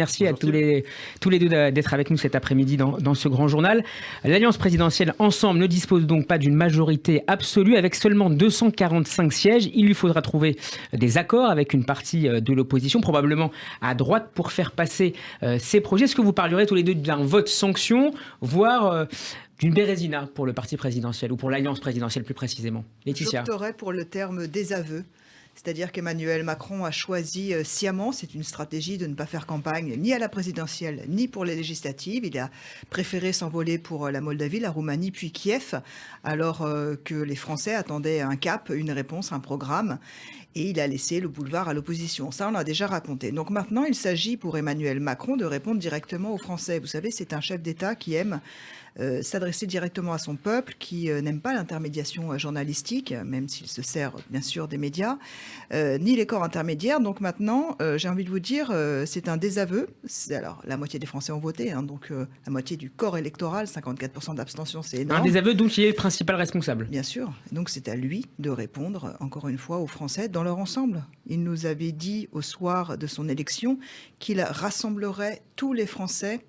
Merci Bonjour à tous les deux d'être avec nous cet après-midi dans ce grand journal. L'Alliance présidentielle Ensemble ne dispose donc pas d'une majorité absolue. Avec seulement 245 sièges, il lui faudra trouver des accords avec une partie de l'opposition, probablement à droite, pour faire passer ces projets. Est-ce que vous parlerez tous les deux d'un vote sanction, voire d'une bérésina pour le parti présidentiel ou pour l'Alliance présidentielle plus précisément? Laetitia. J'opterais pour le terme désaveu. C'est-à-dire qu'Emmanuel Macron a choisi sciemment, c'est une stratégie de ne pas faire campagne ni à la présidentielle ni pour les législatives. Il a préféré s'envoler pour la Moldavie, la Roumanie, puis Kiev, alors que les Français attendaient un cap, une réponse, un programme. Et il a laissé le boulevard à l'opposition. Ça, on l'a déjà raconté. Donc maintenant, il s'agit pour Emmanuel Macron de répondre directement aux Français. Vous savez, c'est un chef d'État qui aime s'adresser directement à son peuple, qui n'aime pas l'intermédiation journalistique, même s'il se sert bien sûr des médias, ni les corps intermédiaires. Donc maintenant, j'ai envie de vous dire, c'est un désaveu. Alors, la moitié des Français ont voté, hein, donc la moitié du corps électoral, 54% d'abstention, c'est énorme. Un désaveu dont il est le principal responsable. Bien sûr. Donc c'est à lui de répondre, encore une fois, aux Français dans leur ensemble. Il nous avait dit au soir de son élection qu'il rassemblerait tous les Français,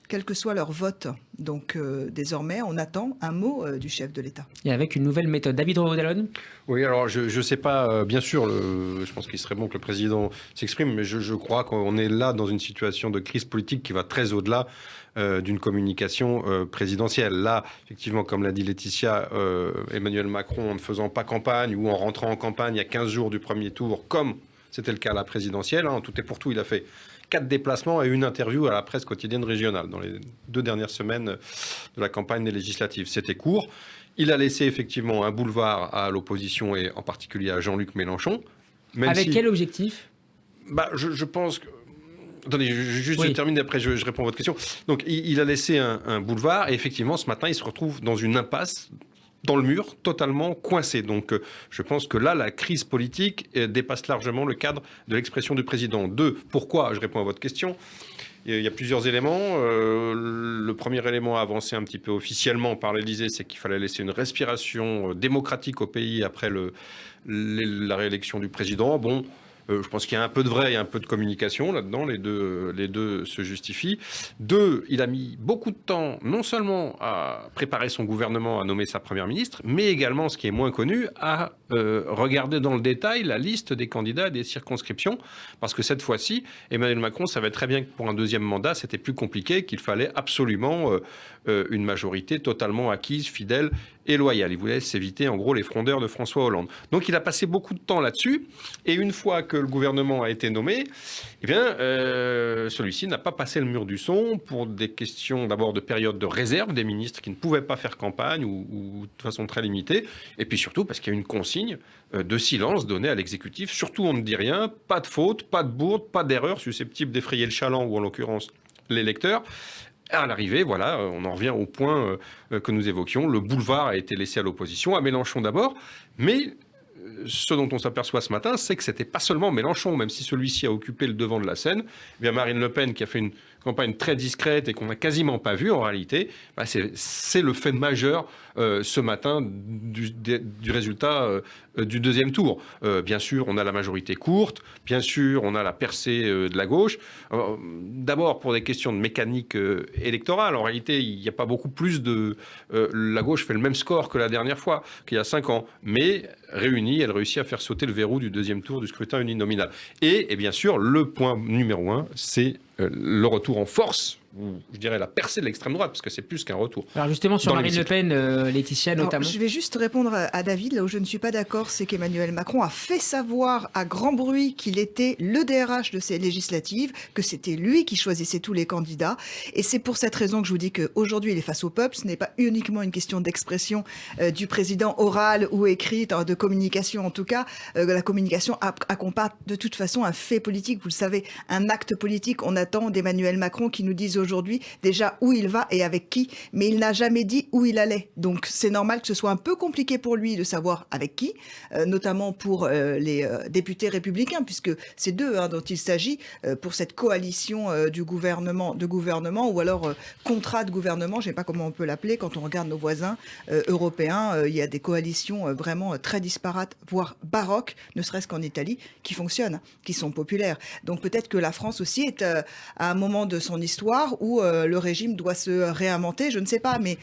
quel que soit leur vote. Donc désormais, on attend un mot du chef de l'État. Et avec une nouvelle méthode. David Rovodalon. Oui, alors je ne sais pas, bien sûr, je pense qu'il serait bon que le président s'exprime, mais je crois qu'on est là dans une situation de crise politique qui va très au-delà d'une communication présidentielle. Là, effectivement, comme l'a dit Laetitia, Emmanuel Macron, en ne faisant pas campagne ou en rentrant en campagne il y a 15 jours du premier tour, comme c'était le cas à la présidentielle, hein, tout est pour tout, il a fait 4 déplacements et une interview à la presse quotidienne régionale dans les 2 dernières semaines de la campagne des législatives. C'était court. Il a laissé effectivement un boulevard à l'opposition et en particulier à Jean-Luc Mélenchon. Avec quel objectif ? Je pense que... Attendez, je termine et après je réponds à votre question. Donc il a laissé un boulevard et effectivement ce matin il se retrouve dans une impasse, dans le mur, totalement coincé. Donc je pense que là, la crise politique dépasse largement le cadre de l'expression du président. Pourquoi ? Je réponds à votre question. Il y a plusieurs éléments. Le premier élément avancé un petit peu officiellement par l'Élysée, c'est qu'il fallait laisser une respiration démocratique au pays après la réélection du président. Bon, je pense qu'il y a un peu de vrai et un peu de communication là-dedans. Les deux se justifient. 2, il a mis beaucoup de temps, non seulement à préparer son gouvernement, à nommer sa première ministre, mais également, ce qui est moins connu, à regarder dans le détail la liste des candidats des circonscriptions. Parce que cette fois-ci, Emmanuel Macron savait très bien que pour un deuxième mandat, c'était plus compliqué, qu'il fallait absolument une majorité totalement acquise, fidèle et loyale. Il voulait s'éviter, en gros, les frondeurs de François Hollande. Donc, il a passé beaucoup de temps là-dessus. Et une fois que le gouvernement a été nommé, eh bien, celui-ci n'a pas passé le mur du son pour des questions d'abord de période de réserve des ministres qui ne pouvaient pas faire campagne ou de façon très limitée. Et puis surtout parce qu'il y a une consigne de silence donnée à l'exécutif. Surtout, on ne dit rien, pas de faute, pas de bourde, pas d'erreur susceptible d'effrayer le chaland ou en l'occurrence l'électeur. À l'arrivée, voilà, on en revient au point que nous évoquions. Le boulevard a été laissé à l'opposition, à Mélenchon d'abord, mais ce dont on s'aperçoit ce matin, c'est que c'était pas seulement Mélenchon, même si celui-ci a occupé le devant de la scène. Eh bien Marine Le Pen, qui a fait une campagne très discrète et qu'on n'a quasiment pas vue en réalité, c'est le fait majeur ce matin du résultat du deuxième tour. Bien sûr, on a la majorité courte, bien sûr, on a la percée de la gauche. D'abord, pour des questions de mécanique électorale, en réalité, il n'y a pas beaucoup plus de... la gauche fait le même score que la dernière fois, qu'il y a 5 ans, mais réunie, elle réussit à faire sauter le verrou du deuxième tour du scrutin uninominal. Et bien sûr, le point numéro 1, c'est le retour en force, ou je dirais la percée de l'extrême droite, parce que c'est plus qu'un retour. Alors justement, sur Marine Le Pen, Laetitia notamment. Je vais juste répondre à David, là où je ne suis pas d'accord, c'est qu'Emmanuel Macron a fait savoir à grand bruit qu'il était le DRH de ces législatives, que c'était lui qui choisissait tous les candidats. Et c'est pour cette raison que je vous dis qu'aujourd'hui, il est face au peuple. Ce n'est pas uniquement une question d'expression du président orale ou écrite, de communication en tout cas. La communication accompagne de toute façon un fait politique, vous le savez, un acte politique. On attend d'Emmanuel Macron qui nous dise aujourd'hui aujourd'hui déjà où il va et avec qui, mais il n'a jamais dit où il allait. Donc c'est normal que ce soit un peu compliqué pour lui de savoir avec qui, notamment pour les députés républicains, puisque c'est d'eux dont il s'agit pour cette coalition de gouvernement ou alors contrat de gouvernement, je ne sais pas comment on peut l'appeler, quand on regarde nos voisins européens, il y a des coalitions vraiment très disparates, voire baroques, ne serait-ce qu'en Italie, qui fonctionnent, qui sont populaires. Donc peut-être que la France aussi est à un moment de son histoire où le régime doit se réinventer, je ne sais pas, mais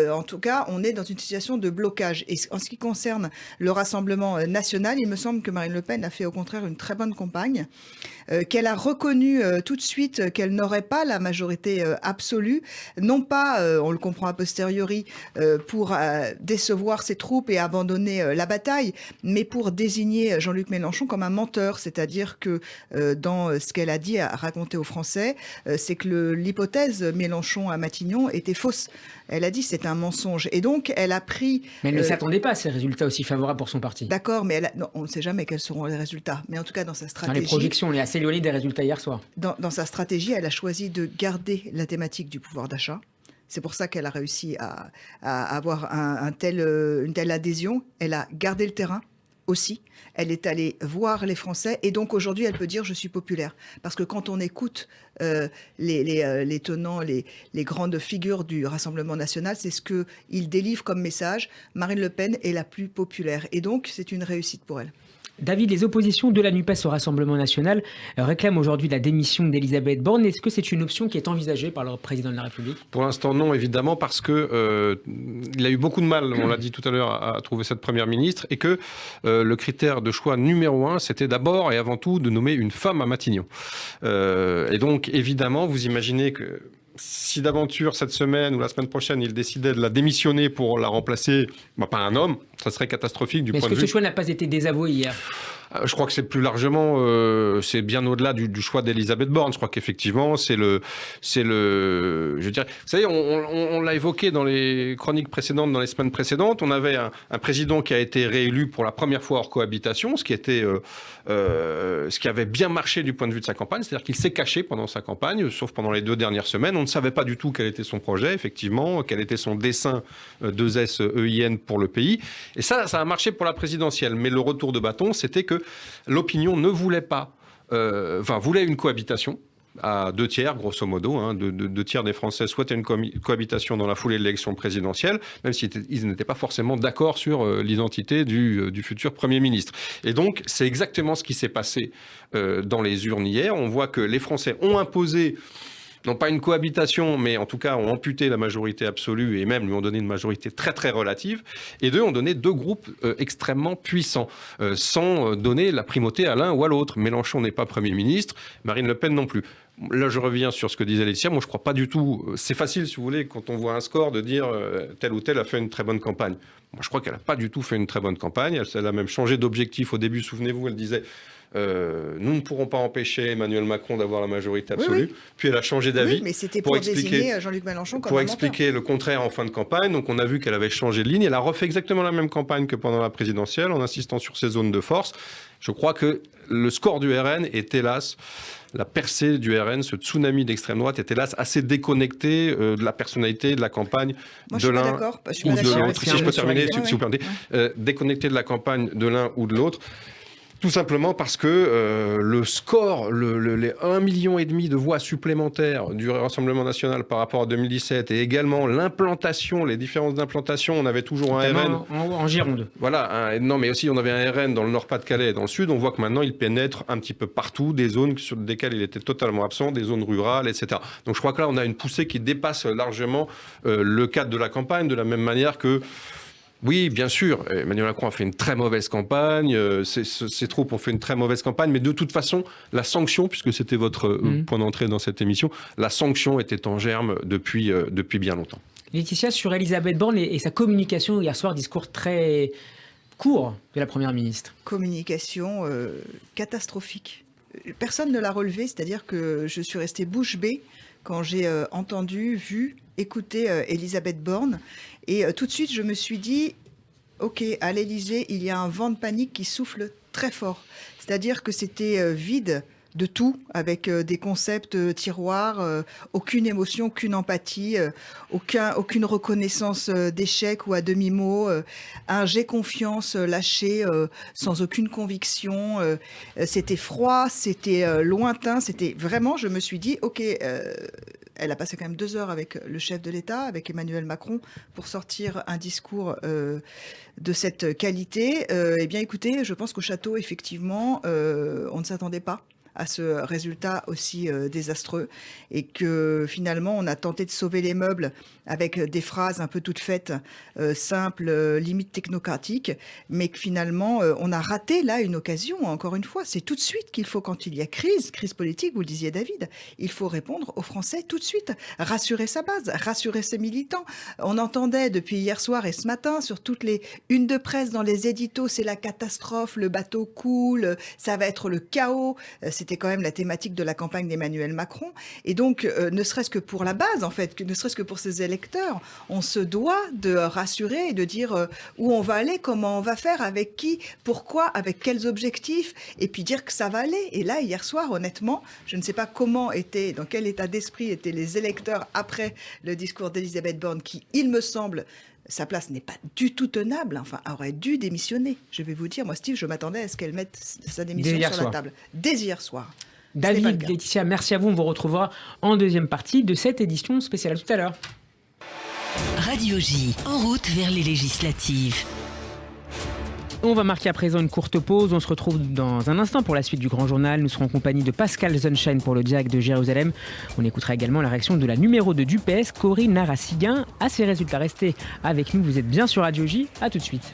en tout cas, on est dans une situation de blocage. Et en ce qui concerne le Rassemblement national, il me semble que Marine Le Pen a fait au contraire une très bonne campagne, qu'elle a reconnu tout de suite qu'elle n'aurait pas la majorité absolue, non pas, on le comprend a posteriori, pour décevoir ses troupes et abandonner la bataille, mais pour désigner Jean-Luc Mélenchon comme un menteur, c'est-à-dire que dans ce qu'elle a dit, a raconté aux Français, c'est que l'hypothèse Mélenchon à Matignon était fausse. Elle a dit c'est un mensonge. Et donc, elle a pris... Mais elle ne s'attendait pas à ces résultats aussi favorables pour son parti. D'accord, mais non, on ne sait jamais quels seront les résultats. Mais en tout cas, dans sa stratégie... Dans les projections, on est assez éloigné des résultats hier soir. Dans sa stratégie, elle a choisi de garder la thématique du pouvoir d'achat. C'est pour ça qu'elle a réussi à avoir une telle adhésion. Elle a gardé le terrain aussi. Elle est allée voir les Français et donc aujourd'hui elle peut dire je suis populaire. Parce que quand on écoute les tenants, les grandes figures du Rassemblement national, c'est ce qu'ils délivrent comme message. Marine Le Pen est la plus populaire et donc c'est une réussite pour elle. David, les oppositions de la NUPES au Rassemblement national réclament aujourd'hui la démission d'Elisabeth Borne. Est-ce que c'est une option qui est envisagée par le président de la République ? Pour l'instant, non, évidemment, parce que il a eu beaucoup de mal, on l'a dit tout à l'heure, à trouver cette première ministre, et que le critère de choix numéro 1, c'était d'abord et avant tout de nommer une femme à Matignon. Et donc, évidemment, vous imaginez que si d'aventure, cette semaine ou la semaine prochaine, il décidait de la démissionner pour la remplacer par un homme, ça serait catastrophique du point de vue... Est-ce que ce choix n'a pas été désavoué hier ? Je crois que c'est plus largement, c'est bien au-delà du choix d'Elisabeth Borne. Je crois qu'effectivement, c'est le, je veux dire, vous savez, on l'a évoqué dans les chroniques précédentes, dans les semaines précédentes. On avait un président qui a été réélu pour la première fois hors cohabitation, ce qui avait bien marché du point de vue de sa campagne. C'est-à-dire qu'il s'est caché pendant sa campagne, sauf pendant les 2 dernières semaines. On ne savait pas du tout quel était son projet, effectivement, quel était son dessein 2S EIN pour le pays. Et ça a marché pour la présidentielle. Mais le retour de bâton, c'était que l'opinion ne voulait pas, voulait une cohabitation à 2 tiers, grosso modo, 2 tiers des Français souhaitaient une cohabitation dans la foulée de l'élection présidentielle, même s'ils n'étaient pas forcément d'accord sur l'identité du futur Premier ministre. Et donc, c'est exactement ce qui s'est passé dans les urnes hier. On voit que les Français ont imposé, non pas une cohabitation, mais en tout cas ont amputé la majorité absolue et même lui ont donné une majorité très très relative. Et ont donné 2 groupes extrêmement puissants, sans donner la primauté à l'un ou à l'autre. Mélenchon n'est pas Premier ministre, Marine Le Pen non plus. Là, je reviens sur ce que disait Laetitia. Moi, je ne crois pas du tout... C'est facile, si vous voulez, quand on voit un score, de dire tel ou tel a fait une très bonne campagne. Moi, je crois qu'elle n'a pas du tout fait une très bonne campagne. Elle a même changé d'objectif au début. Souvenez-vous, elle disait... nous ne pourrons pas empêcher Emmanuel Macron d'avoir la majorité absolue. Oui. Puis elle a changé d'avis. Oui, mais c'était pour désigner Jean-Luc Mélenchon comme pour expliquer le contraire en fin de campagne. Donc on a vu qu'elle avait changé de ligne. Elle a refait exactement la même campagne que pendant la présidentielle en insistant sur ses zones de force. Je crois que le score du RN est hélas... La percée du RN, ce tsunami d'extrême droite, est hélas assez déconnecté de la personnalité, de la campagne de l'un ou de l'autre. Si je peux terminer, si vous permettez. Déconnecté de la campagne de l'un ou de l'autre. Tout simplement parce que le score, les 1,5 million de voix supplémentaires du Rassemblement national par rapport à 2017 et également l'implantation, les différences d'implantation, on avait toujours un RN... En Gironde. Voilà, non mais aussi on avait un RN dans le Nord-Pas-de-Calais et dans le Sud. On voit que maintenant il pénètre un petit peu partout, des zones sur desquelles il était totalement absent, des zones rurales, etc. Donc je crois que là on a une poussée qui dépasse largement le cadre de la campagne, de la même manière que... Oui, bien sûr, Emmanuel Macron a fait une très mauvaise campagne, ses troupes ont fait une très mauvaise campagne, mais de toute façon, la sanction, puisque c'était votre point d'entrée dans cette émission, la sanction était en germe depuis bien longtemps. Laetitia, sur Elisabeth Borne et sa communication hier soir, discours très court de la Première ministre. Communication catastrophique. Personne ne l'a relevé, c'est-à-dire que je suis restée bouche bée quand j'ai entendu, vu, écouté Elisabeth Borne. Et tout de suite, je me suis dit, OK, à l'Élysée, il y a un vent de panique qui souffle très fort. C'est-à-dire que c'était vide de tout, avec des concepts tiroirs, aucune émotion, aucune empathie, aucune reconnaissance d'échec ou à demi-mot, un j'ai confiance lâché sans aucune conviction. C'était froid, c'était lointain, c'était vraiment, je me suis dit, ok, elle a passé quand même 2 heures avec le chef de l'État, avec Emmanuel Macron, pour sortir un discours de cette qualité. Eh bien, écoutez, je pense qu'au château, effectivement, on ne s'attendait pas à ce résultat aussi désastreux et que finalement on a tenté de sauver les meubles avec des phrases un peu toutes faites, simples, limite technocratiques, mais que finalement on a raté là une occasion, encore une fois. C'est tout de suite qu'il faut, quand il y a crise politique, vous le disiez David, il faut répondre aux Français tout de suite, rassurer sa base, rassurer ses militants. On entendait depuis hier soir et ce matin sur toutes les unes de presse, dans les éditos, c'est la catastrophe, le bateau coule, ça va être le chaos. C'était quand même la thématique de la campagne d'Emmanuel Macron. Et donc, ne serait-ce que pour la base, en fait, ne serait-ce que pour ses électeurs, on se doit de rassurer et de dire où on va aller, comment on va faire, avec qui, pourquoi, avec quels objectifs, et puis dire que ça va aller. Et là, hier soir, honnêtement, je ne sais pas dans quel état d'esprit étaient les électeurs après le discours d'Elisabeth Borne, qui, il me semble, sa place n'est pas du tout tenable, enfin, aurait dû démissionner. Je vais vous dire, moi, Steve, je m'attendais à ce qu'elle mette sa démission sur la table. Dès hier soir. David, Laetitia, merci à vous. On vous retrouvera en deuxième partie de cette édition spéciale. À tout à l'heure. Radio J, en route vers les législatives. On va marquer à présent une courte pause. On se retrouve dans un instant pour la suite du Grand Journal. Nous serons en compagnie de Pascal Sunshine pour le Diac de Jérusalem. On écoutera également la réaction de la numéro 2 du PS, Corinne Narassiguin, à ses résultats. Restez avec nous, vous êtes bien sur Radio J. À tout de suite.